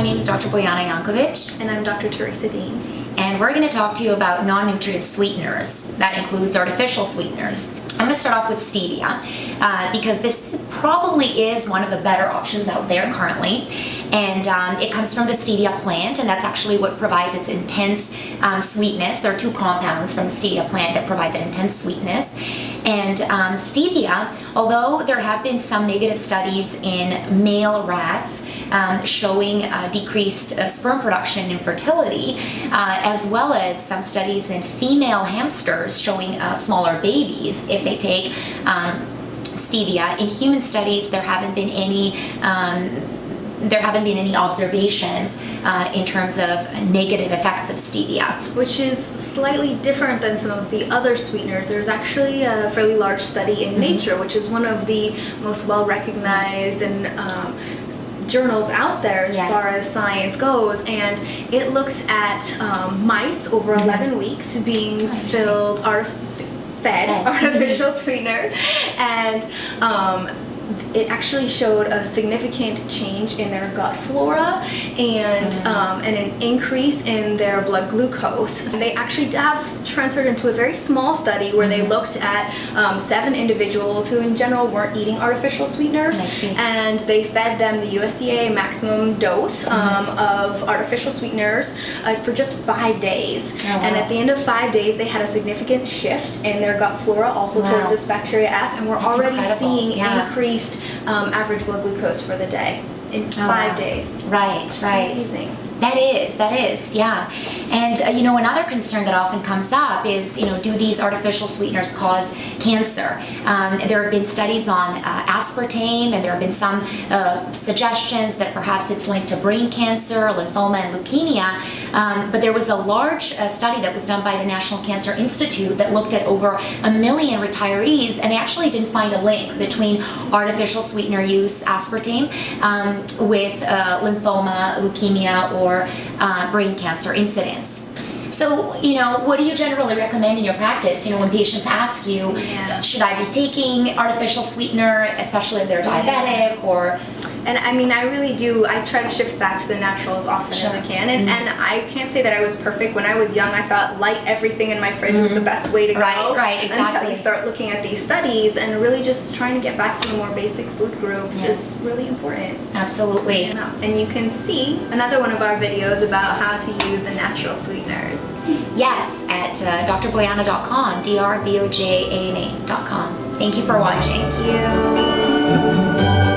name is Dr. Bojana Jankovic. And I'm Dr. Teresa Dean. And we're going to talk to you about non-nutritive sweeteners. That includes artificial sweeteners. I'm going to start off with stevia because this probably is one of the better options out there currently. And it comes from the stevia plant, and that's actually what provides its intense sweetness. There are two compounds from the stevia plant that provide that intense sweetness. And stevia, although there have been some negative studies in male rats showing decreased sperm production and fertility, as well as some studies in female hamsters showing smaller babies if they take stevia. In human studies, there haven't been any observations in terms of negative effects of stevia. Which is slightly different than some of the other sweeteners. There's actually a fairly large study in Nature, which is one of the most well-recognized and journals out there as far as science goes, and it looks at mice over 11 weeks being fed artificial sweeteners, and it actually showed a significant change in their gut flora and an increase in their blood glucose. They actually have transferred into a very small study where they looked at 7 individuals who in general weren't eating artificial sweeteners, and they fed them the USDA maximum dose of artificial sweeteners for just 5 days. And at the end of 5 days they had a significant shift in their gut flora, also towards this bacteria F, and we're already seeing increased average blood glucose for the day in 5 days. Right. Amazing. That is, yeah. And another concern that often comes up is, do these artificial sweeteners cause cancer? There have been studies on aspartame, and there have been some suggestions that perhaps it's linked to brain cancer, lymphoma, and leukemia. But there was a large study that was done by the National Cancer Institute that looked at over 1 million retirees, and they actually didn't find a link between artificial sweetener use, aspartame, with lymphoma, leukemia, or brain cancer incidence. So, what do you generally recommend in your practice? When patients ask you, should I be taking artificial sweetener, especially if they're diabetic or... And I mean, I really do. I try to shift back to the natural as often as I can. And I can't say that I was perfect. When I was young, I thought light everything in my fridge was the best way to go. Right, exactly. Until you start looking at these studies, and really just trying to get back to the more basic food groups is really important. Absolutely. And you can see another one of our videos about how to use the natural sweeteners. Yes, at drbojana.com, drbojana.com. Thank you for watching. Thank you.